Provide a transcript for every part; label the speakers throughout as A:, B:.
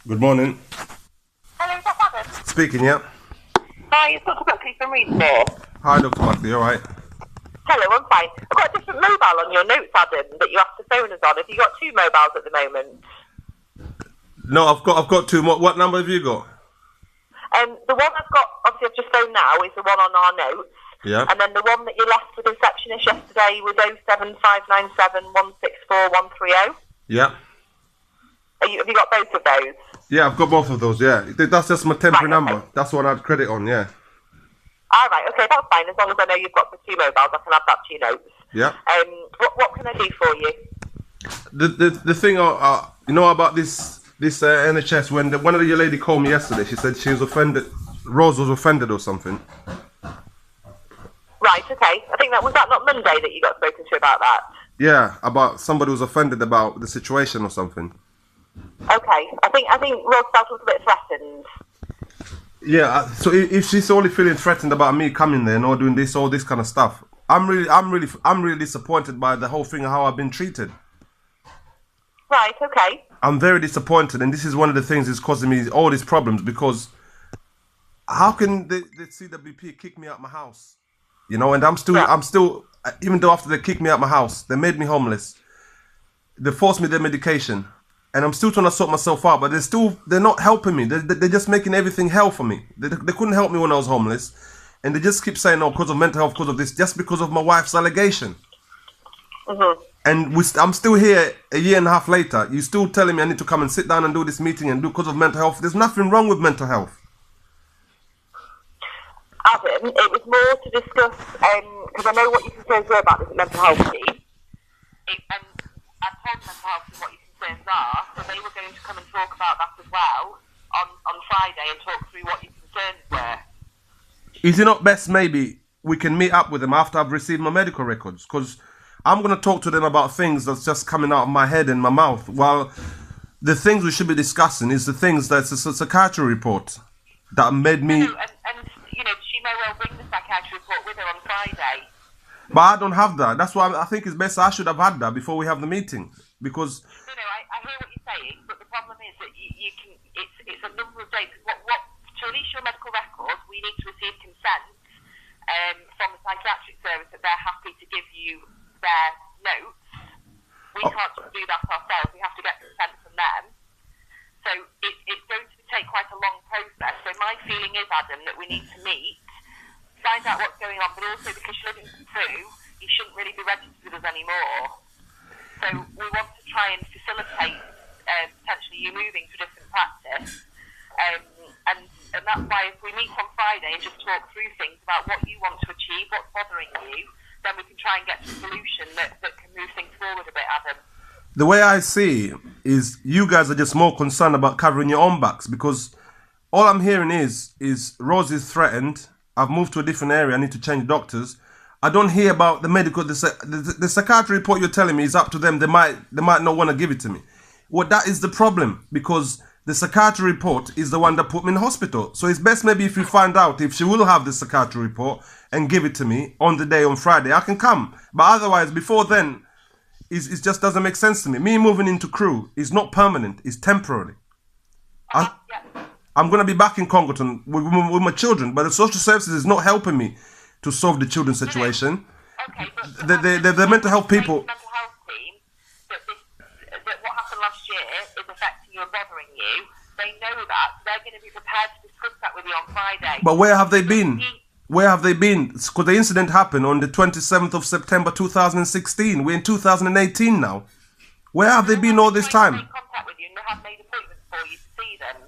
A: Good morning.
B: Hello, is that Adam?
A: Speaking, yeah.
B: Hi, it's Dr. Buckley from Readmore.
A: Hi, Dr. Buckley, all right?
B: Hello, I'm fine. I've got a different mobile on your notes, Adam, that you have to phone us on. Have you got two mobiles at the moment?
A: No, I've got two more. What number have you got?
B: The one I've got, obviously I've just phoned now, is the one on our notes.
A: Yeah.
B: And then the one that you left with the receptionist yesterday was 07597 164 130.
A: Yeah.
B: Have you got both of those?
A: Yeah, I've got both of those, yeah. That's just my temporary
B: Right, okay.
A: number. That's what I had credit on, yeah.
B: All right, okay, that's fine. As long as I know you've got the two mobiles, I can add that to your notes.
A: Yeah.
B: What can I do for you?
A: The thing, you know about this NHS, when one of the lady called me yesterday, she said she was offended, Rose was offended or something.
B: Right, okay. I think was that not Monday that you got spoken to about that?
A: Yeah, about somebody was offended about the situation or something.
B: Okay, I think Rose felt a little bit threatened.
A: Yeah, so if she's only feeling threatened about me coming there and all doing this, all this kind of stuff, I'm really disappointed by the whole thing and how I've been treated.
B: Right, okay.
A: I'm very disappointed, and this is one of the things that's causing me all these problems, because how can the CWP kick me out my house? You know, and I'm still, even though after they kicked me out my house, they made me homeless, they forced me their medication, and I'm still trying to sort myself out, but they're not helping me. They're just making everything hell for me. They couldn't help me when I was homeless, and they just keep saying, oh, because of mental health, because of this, just because of my wife's allegation.
B: Mm-hmm.
A: And I'm still here a year and a half later. You're still telling me I need to come and sit down and do this meeting and do because of mental health. There's nothing wrong with mental health.
B: Adam, it was more to discuss, because I know what your concerns were about this mental health team. And I told mental health team what your concerns are, so they were going to come and talk about that as well on Friday and talk through what your concerns were.
A: Is it not best maybe we can meet up with them after I've received my medical records? Because I'm going to talk to them about things that's just coming out of my head and my mouth, while the things we should be discussing is the things that's a psychiatry report that made me...
B: No, and you know, she may well bring the psychiatry report with her on Friday.
A: But I don't have that. That's why I think it's best I should have had that before we have the meeting. Because...
B: No, I hear what you're saying, but the problem is that you can... It's a number of days. To release your medical records, we need to receive consent from the psychiatric service that they're happy to give you their notes. We can't just do that ourselves. We have to get consent from them. So it's going to take quite a long process. So my feeling is, Adam, that we need to meet, find out what's going on, but also because you're living through, you shouldn't really be registered with us anymore. So we want to try and facilitate potentially you moving to a different practice. And that's why if we meet on Friday and just talk through things about what you want to achieve, what's bothering you, then we can try and get to a solution that can move things forward a bit, Adam.
A: The way I see is you guys are just more concerned about covering your own backs, because all I'm hearing is Rose is threatened. I've moved to a different area. I need to change doctors. I don't hear about the medical, the psychiatry report you're telling me is up to them. They might not want to give it to me. Well, that is the problem, because the psychiatry report is the one that put me in hospital. So it's best maybe if you find out if she will have the psychiatry report and give it to me on the day on Friday, I can come. But otherwise, before then, it just doesn't make sense to me. Me moving into Crewe is not permanent, it's temporary. I'm going to be back in Congleton with my children, but the social services is not helping me to solve the children's situation.
B: Okay, but
A: the mental health people...
B: The mental health team, that what happened last year is affecting you and bothering you. They know that. They're going to be prepared to discuss that with you on Friday.
A: But where have they been? Where have they been? Because the incident happened on the 27th of September 2016. We're in 2018 now. Where have they been all this time?
B: They contact with you and they have made appointments for you to see them.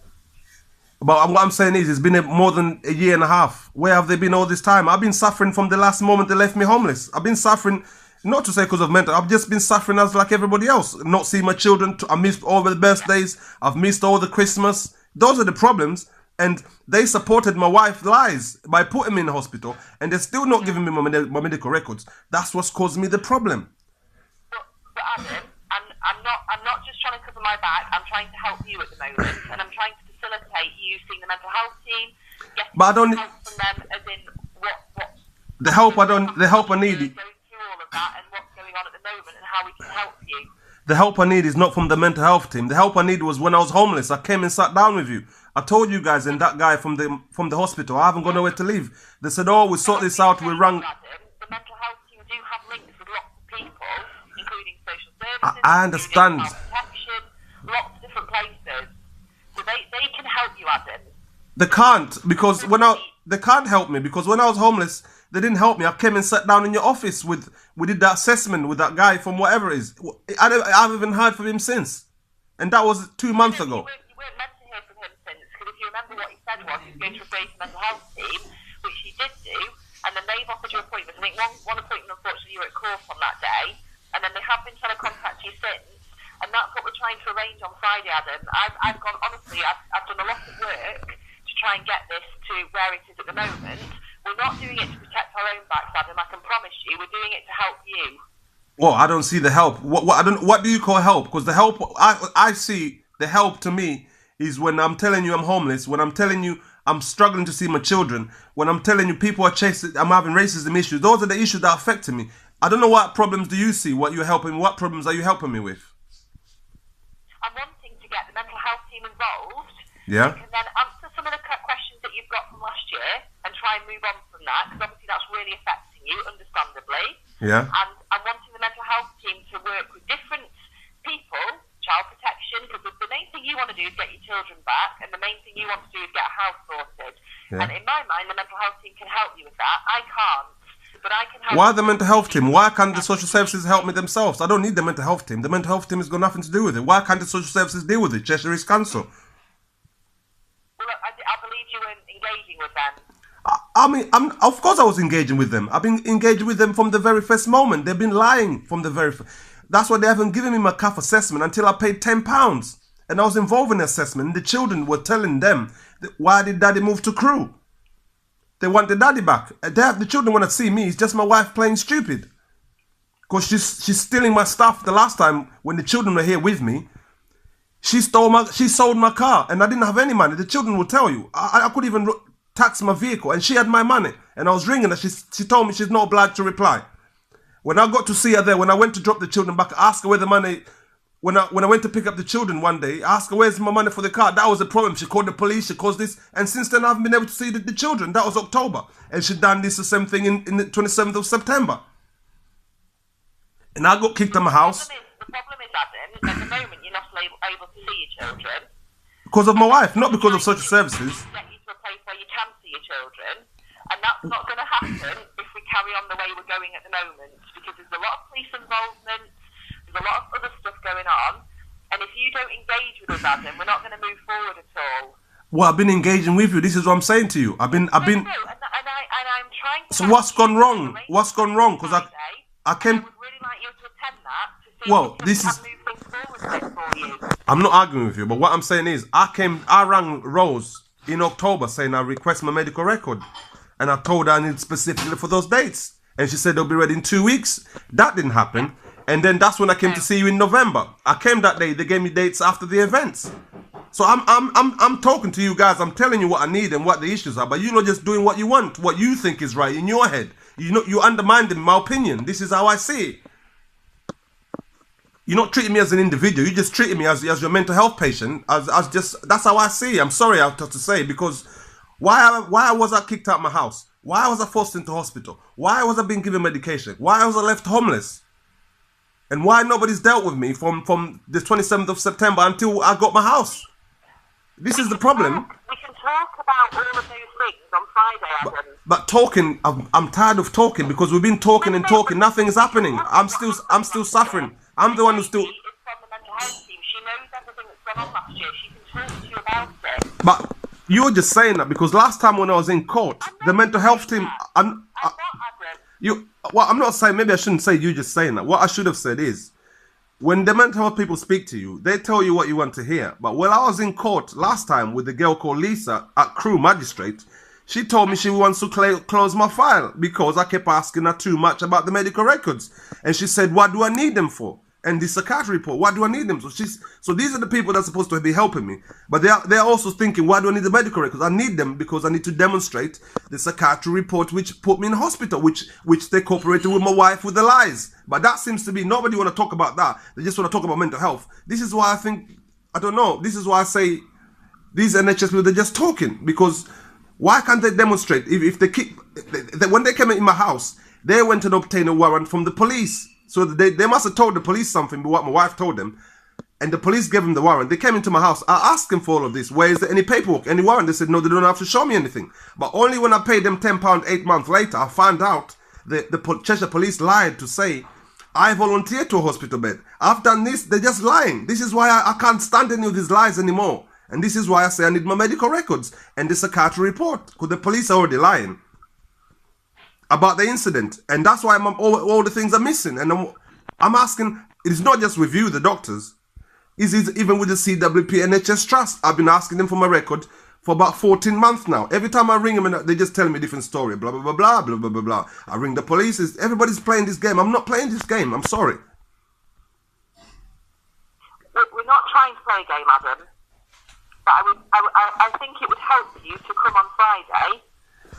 A: But what I'm saying is, it's been more than a year and a half. Where have they been all this time? I've been suffering from the last moment they left me homeless. I've been suffering, not to say because of mental, I've just been suffering as like everybody else. Not seeing my children. I missed all the birthdays. I've missed all the Christmas. Those are the problems. And they supported my wife's lies by putting me in the hospital, and they're still not giving me my medical records. That's what's caused me the problem.
B: But Adam, I'm not just trying to cover my back. I'm trying to help you at the moment, and I'm trying to facilitate you seeing the mental health team, getting
A: But I don't
B: help from them, as in what
A: the help I need.
B: Going through all of that and what's going on at the moment and how we can help you.
A: The help I need is not from the mental health team. The help I need was when I was homeless. I came and sat down with you. I told you guys and that guy from the hospital, I haven't got nowhere to live. They said, oh, we sort this out, we rang.
B: The mental health team do have links with lots of people, including social services.
A: I understand.
B: Child protection, lots of different places. So they can help you, Adam.
A: They can't because they can't help me because when I was homeless, they didn't help me. I came and sat down in your office we did that assessment with that guy from whatever it is. I haven't even heard from him since. And that was 2 months ago.
B: You weren't meant to hear from him since, because if you remember what he said was he was going to refer to the mental health team, which he did do, and then they've offered you appointments. I think one appointment, unfortunately, you were at court on that day, and then they have been trying to contact you since, and that's what we're trying to arrange on Friday, Adam. I've gone, honestly, I've done a lot of work to try and get this to where it is at the moment. We're not doing it to protect our own backs, Adam, I can promise you. We're doing it to help you.
A: Well, I don't see the help. What do you call help? Because the help I see, the help to me is when I'm telling you I'm homeless, when I'm telling you I'm struggling to see my children, when I'm telling you people are chasing, I'm having racism issues. Those are the issues that are affecting me. I don't know what problems do you see, what problems are you helping me with?
B: I'm wanting to get the mental health team involved.
A: Yeah.
B: And then answer some of the questions that you've got from last year and try and move on from that, because obviously that's really affecting you, understandably.
A: Yeah.
B: And I'm wanting the mental health team to work with different people, child protection, because the main thing you want to do is get your children back, and the main thing you want to do is get a house sorted. Yeah. And in my mind, the mental health team can help you with that. I can't, but I can help.
A: Why the mental health team? Why can't the social services help me themselves? I don't need the mental health team. The mental health team has got nothing to do with it. Why can't the social services deal with it? Cheshire East Council.
B: Well, look, I believe you weren't engaging with them.
A: I mean, of course I was engaging with them. I've been engaging with them from the very first moment. They've been lying from the very first. That's why they haven't given me my CAF assessment until I paid £10. And I was involved in the assessment. And the children were telling them, why did daddy move to Crewe? They want the daddy back. The children want to see me. It's just my wife playing stupid. Because she's stealing my stuff. The last time when the children were here with me, she sold my car. And I didn't have any money. The children will tell you. I couldn't even tax my vehicle, and she had my money, and I was ringing her. She told me she's not obliged to reply. When I got to see her there, when I went to drop the children back, I asked her where the money. When I went to pick up the children one day, I asked her where's my money for the car. That was the problem. She called the police. She caused this, and since then I haven't been able to see the children. That was October, and she done this the same thing in the 27th of September. And I got kicked out of my house.
B: The problem is, Adam, at the moment you're not able to see your children
A: because of my wife, not because of social services.
B: Place where you can see your children, and that's not going to happen if we carry on the way we're going at the moment, because there's a lot of police involvement, there's a lot of other stuff going on, and if you don't engage with us, Adam, we're not going to move forward at all.
A: Well, I've been engaging with you. This is what I'm saying to you. I've been.
B: No, and I'm trying to.
A: So what's gone wrong? What's gone wrong? Because I came.
B: I would really like you to attend that to see
A: well,
B: if
A: this
B: we
A: is.
B: can move things forward for you.
A: I'm not arguing with you, but what I'm saying is, I rang Rose in October saying I request my medical record, and I told her I need specifically for those dates, and she said they'll be ready in 2 weeks. That didn't happen, and then that's when I came to see you in November. I came that day. They gave me dates after the events. So I'm talking to you guys. I'm telling you what I need and what the issues are, but you're not just doing what you want, what you think is right in your head. You're undermining my opinion. This is how I see it. You're not treating me as an individual. You're just treating me as your mental health patient. That's how I see it. I'm sorry I have to say, because why was I kicked out of my house? Why was I forced into hospital? Why was I being given medication? Why was I left homeless? And why nobody's dealt with me from the 27th of September until I got my house? This is the problem.
B: We can talk about all of those things on Friday, Adam.
A: But talking, I'm tired of talking, because we've been talking and talking. Nothing is happening. I'm still suffering. I'm the one who's still.
B: It's from the mental health team. She knows everything that's gone on last year. She can talk to you about it.
A: But you're just saying that because last time when I was in court, the mental health team. Well, I'm not saying. Maybe I shouldn't say you just saying that. What I should have said is, when the mental health people speak to you, they tell you what you want to hear. But when I was in court last time with the girl called Lisa at Crewe Magistrate, she told me she wants to close my file because I kept asking her too much about the medical records. And she said, what do I need them for? and the psychiatry report. Why do I need them? So these are the people that's supposed to be helping me, but they're also thinking, why do I need the medical records? I need them because I need to demonstrate the psychiatry report which put me in hospital, which they cooperated with my wife with the lies. But that seems to be, nobody want to talk about that. They just want to talk about mental health. This is why I think, I don't know, this is why I say these NHS people, they're just talking, because why can't they demonstrate? If they keep, when they came in my house, they went and obtained a warrant from the police. So they must have told the police something, but what my wife told them. And the police gave them the warrant. They came into my house. I asked them for all of this. Where is there any paperwork, any warrant? They said, no, they don't have to show me anything. But only when I paid them £10 8 months later, I found out that the Cheshire police lied to say, I volunteered to a hospital bed. I've done this. They're just lying. This is why I can't stand any of these lies anymore. And this is why I say I need my medical records and the psychiatry report, because the police are already lying about the incident. And that's why all the things are missing. And I'm asking, it's not just with you, the doctors. It's even with the CWP NHS Trust. I've been asking them for my record for about 14 months now. Every time I ring them, and they just tell me a different story. Blah, blah, blah, blah, blah, blah, blah, blah. I ring the police. Everybody's playing this game. I'm not playing this game. I'm sorry.
B: We're not trying to play a game, Adam. But I think it would help you to come on Friday.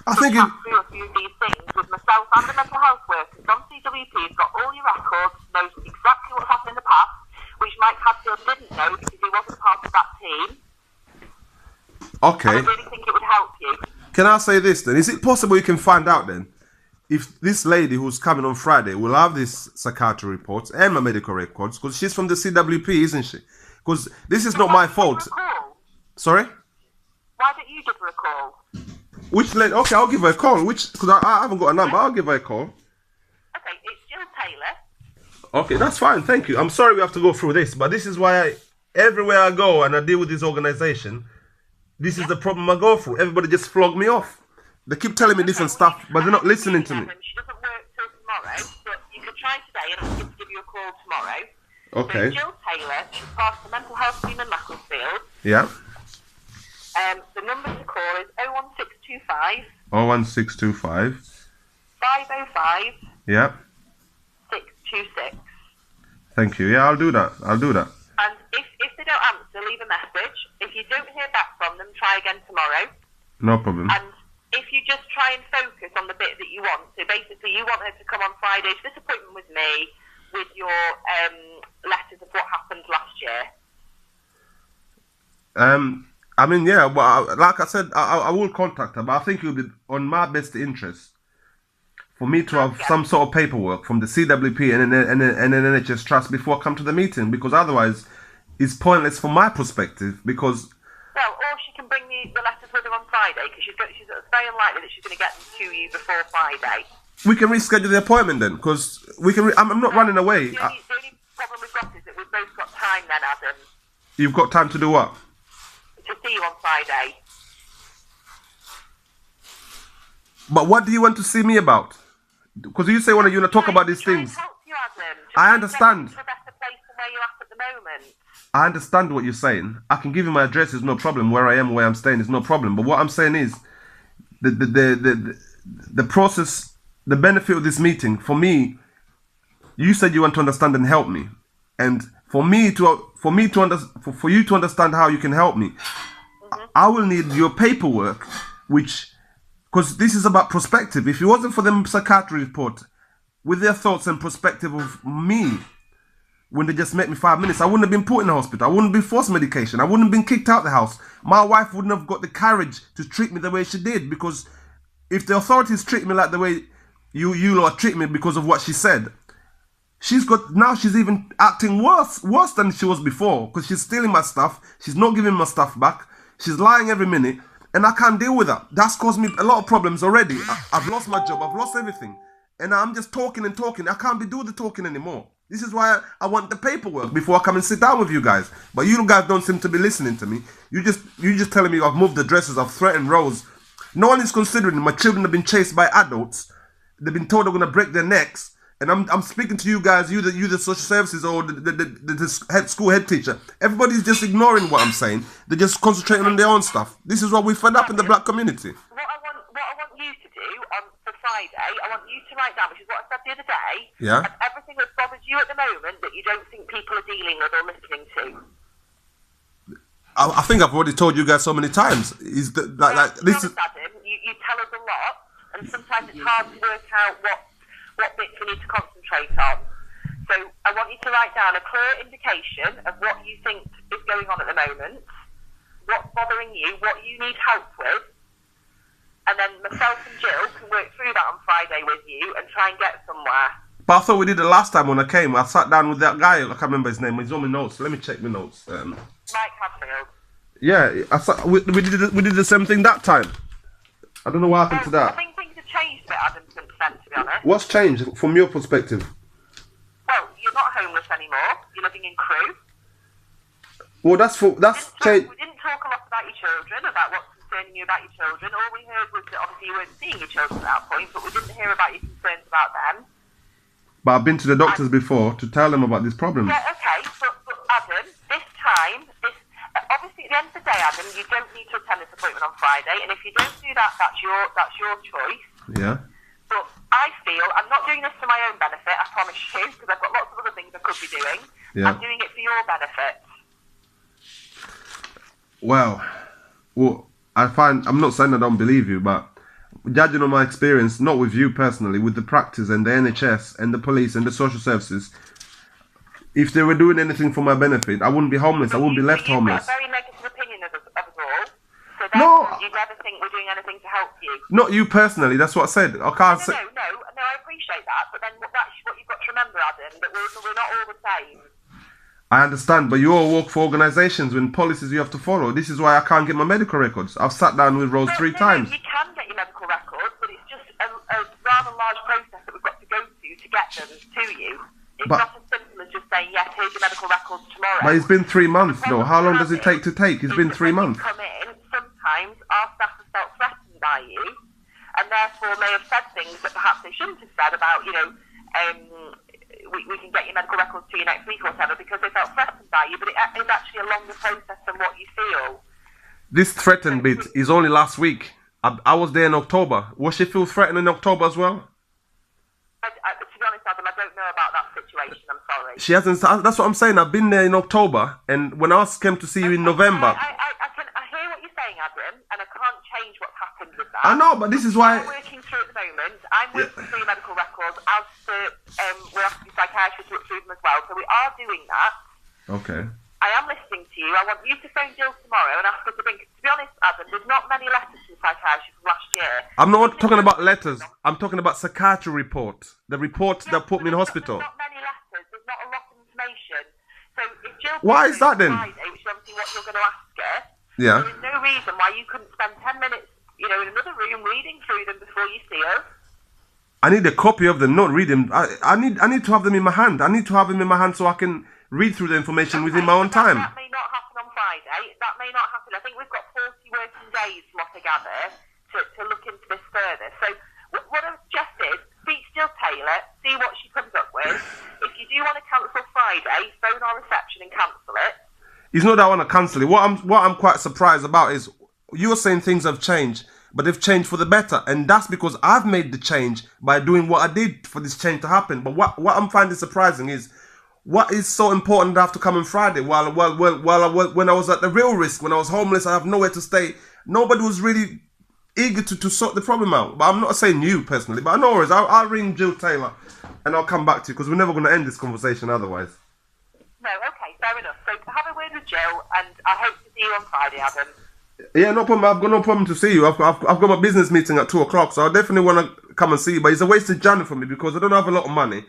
A: I think
B: chat through a few of these things with myself and the mental health workers from CWP. Has got all your records, knows exactly what's happened in the past, which Mike Hadfield didn't know because he wasn't part of that team.
A: Okay.
B: And I really think it would help you.
A: Can I say this then? Is it possible you can find out then if this lady who's coming on Friday will have this psychiatry reports and my medical records, because she's from the CWP, isn't she? Because this is not my fault. Sorry?
B: Why don't you give her a call?
A: Which lady? Okay, I'll give her a call. Because I haven't got a number. I'll give her a call.
B: Okay, it's Jill Taylor.
A: Okay, that's fine. Thank you. I'm sorry we have to go through this, but this is why everywhere I go and I deal with this organization, this is the problem I go through. Everybody just flog me off. They keep telling me different stuff, but they're not listening to me.
B: She doesn't work till tomorrow, but you could try today and I'll give you a call tomorrow.
A: Okay.
B: So Jill Taylor, she's part of the mental health team in Macclesfield.
A: Yeah.
B: The number to call is 01625
A: 01625
B: 505
A: Yeah.
B: 626.
A: Thank you. Yeah, I'll do that.
B: And if they don't answer, leave a message. If you don't hear back from them, try again tomorrow.
A: No problem.
B: And if you just try and focus on the bit that you want, so basically you want her to come on Friday to this appointment with me with your letters of what happened last year.
A: I mean, yeah, but like I said, I will contact her, but I think it will be on my best interest for me to have some sort of paperwork from the CWP and an NHS Trust before I come to the meeting, because otherwise it's pointless from my perspective, because...
B: Well, or she can bring the letters with her on Friday, because it's very unlikely that she's going to get them to you before Friday.
A: We can reschedule the appointment then, because we can... I'm not running away.
B: The only problem we've got is that we've both got time then, Adam.
A: You've got time to do what?
B: To see you on Friday.
A: But what do you want to see me about? Because you say you want to talk about these things.
B: Help you, Adam.
A: I understand.
B: To a better place than where you're at the moment.
A: I understand what you're saying. I can give you my address, is no problem. Where I am, where I'm staying, is no problem. But what I'm saying is, the process, the benefit of this meeting, for me, you said you want to understand and help me, and for you to understand how you can help me, I will need your paperwork, because this is about perspective. If it wasn't for the psychiatry report, with their thoughts and perspective of me, when they just met me 5 minutes, I wouldn't have been put in the hospital. I wouldn't have been forced medication. I wouldn't have been kicked out of the house. My wife wouldn't have got the courage to treat me the way she did, because if the authorities treat me like the way you lot treat me because of what she said, she's even acting worse than she was before, because she's stealing my stuff. She's not giving my stuff back. She's lying every minute, and I can't deal with that. That's caused me a lot of problems already. I've lost my job. I've lost everything, and I'm just talking and talking. I can't be doing the talking anymore. This is why I want the paperwork before I come and sit down with you guys. But you guys don't seem to be listening to me. You just telling me I've moved addresses. I've threatened Rose. No one is considering my children have been chased by adults. They've been told they're going to break their necks. And I'm speaking to you guys, you the social services or the school head teacher. Everybody's just ignoring what I'm saying. They're just concentrating on their own stuff. This is what we fed up in the black community.
B: What I want you to do for Friday, I want you to write down, which is what I said the other day,
A: yeah,
B: of everything something that bothers you at the moment that you don't think people are dealing with or listening to?
A: I think I've already told you guys so many times. Is that like
B: To be
A: this is?
B: honest, Adam, you tell us a lot, and sometimes it's hard to work out what bits we need to concentrate on. So I want you to write down a clear indication of what you think is going on at the moment, what's bothering you, what you need help with, and then myself and Jill can work through that on Friday with you and try and get somewhere.
A: But I thought we did it last time when I came. I sat down with that guy. I can't remember his name. He's on my notes. Let me check my notes.
B: Mike Hadfield.
A: Yeah, we did the same thing that time. I don't know what happened to
B: I
A: that.
B: think things have changed a bit, Adam, since then, to be honest.
A: What's changed from your perspective?
B: Well, you're not homeless anymore. You're living in Crewe.
A: Well, that's changed.
B: We didn't talk a lot about your children, about what's concerning you about your children. All we heard was that obviously you weren't seeing your children at that point, but we didn't hear about your concerns about them.
A: But I've been to the doctors before to tell them about these problems.
B: Yeah, okay, but Adam, this time, obviously at the end of the day, Adam, you don't need to attend this appointment on Friday, and if you don't do that, that's your choice.
A: Yeah.
B: But I feel I'm not doing this for my own benefit, I promise you, because I've got lots of other things I could be doing.
A: Yeah.
B: I'm doing it for your benefit.
A: Well, I'm not saying I don't believe you, but judging on my experience, not with you personally, with the practice and the NHS and the police and the social services, if they were doing anything for my benefit, I wouldn't be homeless. I wouldn't be left homeless.
B: You've got a very negative opinion of us all. So
A: No.
B: you never think we're doing anything to help you.
A: Not you personally. That's what I said. I can't say.
B: No, I appreciate that. But then that's what you've got to remember, Adam, that we're not all the same.
A: I understand, but you all work for organisations with policies you have to follow. This is why I can't get my medical records. I've sat down with Rose three times.
B: You can get your medical records, but it's just a rather large process that we've got to go to get them to you. It's not as simple as just saying, yes, here's your medical records tomorrow.
A: But it's been 3 months, though. How long does it take to take? It's been 3 months.
B: When you come in, sometimes our staff have felt threatened by you, and therefore may have said things that perhaps they shouldn't have said about, we can get your medical records to you next week or whatever, because they felt threatened by you, but it is actually a longer process than what you feel.
A: This threatened bit is only last week. I was there in October. Was she feel threatened in October as well?
B: To be honest, Adam, I don't know about that situation, I'm sorry.
A: She hasn't. That's what I'm saying. I've been there in October, and when I came to see you in November.
B: I hear what you're saying, Adam, and I can't change what's happened with that.
A: I know, but this is why.
B: I'm working through at the moment. I'm working through your medical records as we're asking the psychiatrist to look through them as well. So we are doing that.
A: Okay.
B: I am listening to you. I want you to phone Jill tomorrow and ask her to bring. To be honest, Adam, there's not many letters to the psychiatrist from last year.
A: I'm not talking about letters. I'm talking about psychiatry report. The report that put me in hospital.
B: There's not many letters. There's not a lot of information. So if Jill
A: Why is that then?
B: Friday, which is obviously what you're going to ask her,
A: Yeah.
B: there is no reason why you couldn't spend 10 minutes, in another room reading through them before you see us.
A: I need a copy of them, not read them. I need to have them in my hand. I need to have them in my hand so I can read through the information within my own time.
B: That may not happen on Friday. That may not happen. I think we've got 40 working days from what I gather to look into this further. So what I suggest is speak to Jill Taylor, see what she comes up with. If you do want to cancel Friday, phone our reception and cancel it.
A: It's not that I want to cancel it. What I'm quite surprised about is you're saying things have changed, but they've changed for the better, and that's because I've made the change by doing what I did for this change to happen. But what I'm finding surprising is what is so important to have to come on Friday when I was at the real risk, when I was homeless, I have nowhere to stay. Nobody was really eager to sort the problem out. But I'm not saying you personally, but no worries. I'll ring Jill Taylor and I'll come back to you because we're never going to end this conversation otherwise.
B: No, okay, fair enough. So have a word with Jill, and I hope to see you on Friday, Adam.
A: Yeah, no problem. I've got no problem to see you. I've got my business meeting at 2 o'clock, so I definitely want to come and see you. But it's a wasted journey for me because I don't have a lot of money.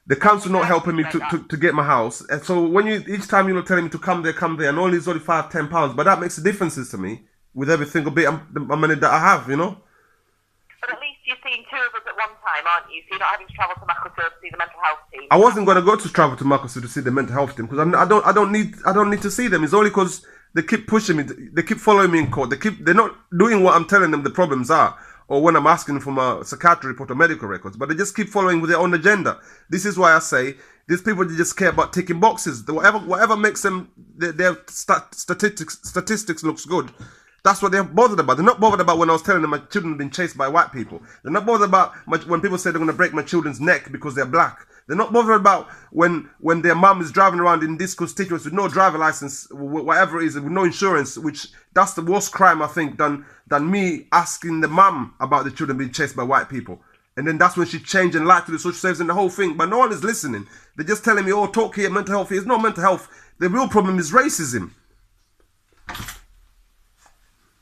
A: The council not helping me to get my house. And so when each time you're telling me to come there, and only it's only £5-10, but that makes a difference to me with every single bit of money that I have,
B: But at least you're seeing two of us at one time, aren't you? So you're not having to travel to Macclesfield to see the mental health team.
A: I wasn't going to go to travel to Macclesfield to see the mental health team because I don't need to see them. It's only because they keep pushing me. They keep following me in court. They're not doing what I'm telling them the problems are, or when I'm asking for my psychiatry report or medical records. But they just keep following with their own agenda. This is why I say these people just care about ticking boxes. Whatever makes them their statistics looks good. That's what they're bothered about. They're not bothered about when I was telling them my children have been chased by white people. They're not bothered about when people say they're going to break my children's neck because they're black. They're not bothered about when their mum is driving around in disconspicuous with no driver license, whatever it is, with no insurance. Which that's the worst crime I think than me asking the mum about the children being chased by white people. And then that's when she changed and lied to the social services and the whole thing. But no one is listening. They're just telling me, oh, talk here, mental health. There's no mental health. The real problem is racism.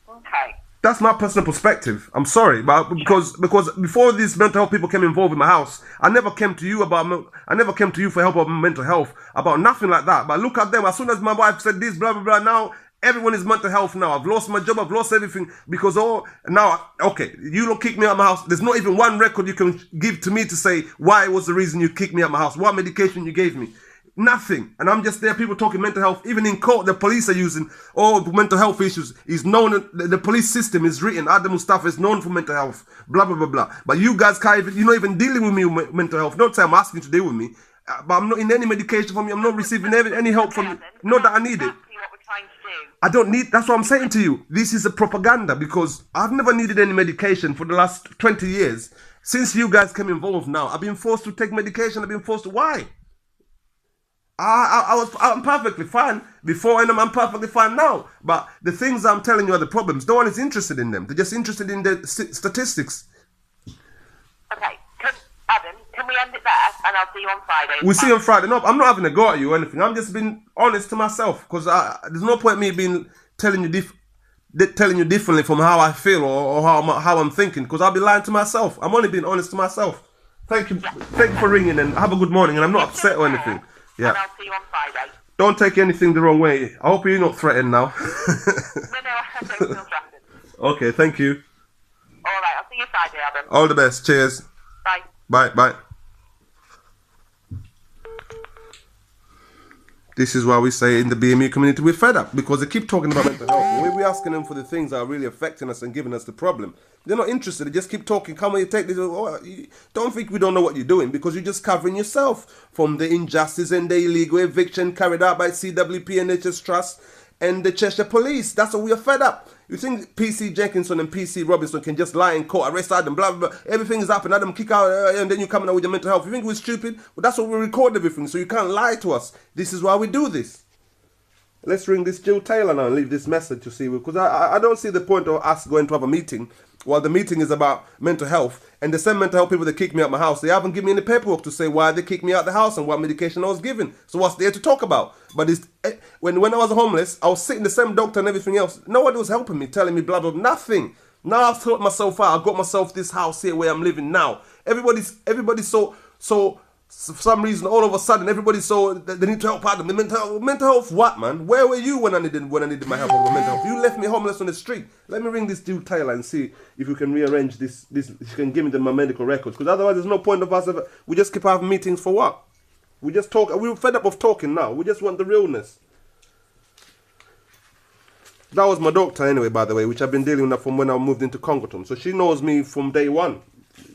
B: Okay.
A: That's my personal perspective. I'm sorry, but because before these mental health people came involved in my house, I never came to you for help about mental health, about nothing like that. But look at them. As soon as my wife said this, blah blah blah, now everyone is mental health now. I've lost my job, I've lost everything because now okay, you don't kick me out of my house. There's not even one record you can give to me to say why was the reason you kicked me out of my house, what medication you gave me. Nothing. And I'm just there, people talking mental health. Even in court, the police are using mental health issues. Is known, the police system is written, Adam Mustafa is known for mental health, blah, blah, blah, blah. But you guys can't even, you're not even dealing with me with mental health. Don't say I'm asking you to deal with me. But I'm not in any medication from you. I'm not receiving any help from you. Not that I need it. I don't need, that's what I'm saying to you. This is a propaganda because I've never needed any medication for the last 20 years. Since you guys came involved now, I've been forced to take medication. I've been forced to, why? I'm perfectly fine before and I'm perfectly fine now. But the things I'm telling you are the problems. No one is interested in them. They're just interested in the statistics.
B: Okay, Adam, can we end it there? And I'll see you on Friday.
A: We'll see you on Friday. No, I'm not having a go at you or anything. I'm just being honest to myself because there's no point me being telling you differently from how I feel or how I'm thinking because I'll be lying to myself. I'm only being honest to myself. Thank you for ringing and have a good morning. And I'm not upset or anything. Yeah.
B: And I'll see you on Friday.
A: Don't take anything the wrong way. I hope you're not threatened now.
B: No, I don't feel threatened.
A: Okay, thank you.
B: All right, I'll see you Friday, Adam.
A: All the best. Cheers.
B: Bye.
A: Bye. Bye. This is why we say in the BME community we're fed up because they keep talking about mental health. We're asking them for the things that are really affecting us and giving us the problem. They're not interested. They just keep talking. Come on, you take this. Oh, don't think we don't know what you're doing because you're just covering yourself from the injustice and the illegal eviction carried out by CWP, NHS Trust, and the Cheshire Police. That's what we are fed up. You think PC Jenkinson and PC Robinson can just lie in court, arrest Adam, blah, blah, blah. Everything is happening. Adam kick out, and then you come out with your mental health. You think we're stupid? Well, that's what we record everything, so you can't lie to us. This is why we do this. Let's ring this Jill Taylor now and leave this message to see. Because I don't see the point of us going to have a meeting while the meeting is about mental health. And the same mental health people that kicked me out of my house, they haven't given me any paperwork to say why they kicked me out of the house and what medication I was given. So what's there to talk about? But when I was homeless, I was sitting the same doctor and everything else. Nobody was helping me, telling me blah, blah, nothing. Now I've sorted myself out. I've got myself this house here where I'm living now. Everybody's so for some reason, all of a sudden, everybody's so they need to help Adam. The mental health, what, man? Where were you when I needed my help with mental health? You left me homeless on the street. Let me ring this dude Taylor and see if we can rearrange this. If you can give me my medical records, because otherwise, there's no point of us ever. We just keep having meetings for what? We just talk. We're fed up of talking now. We just want the realness. That was my doctor anyway, by the way, which I've been dealing with from when I moved into Congleton. So she knows me from day one.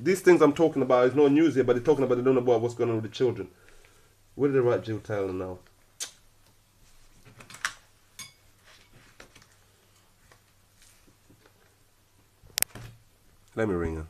A: These things I'm talking about is no news here, but they're talking about they don't know about what's going on with the children. Where did they write Jill Taylor now? Let me ring her.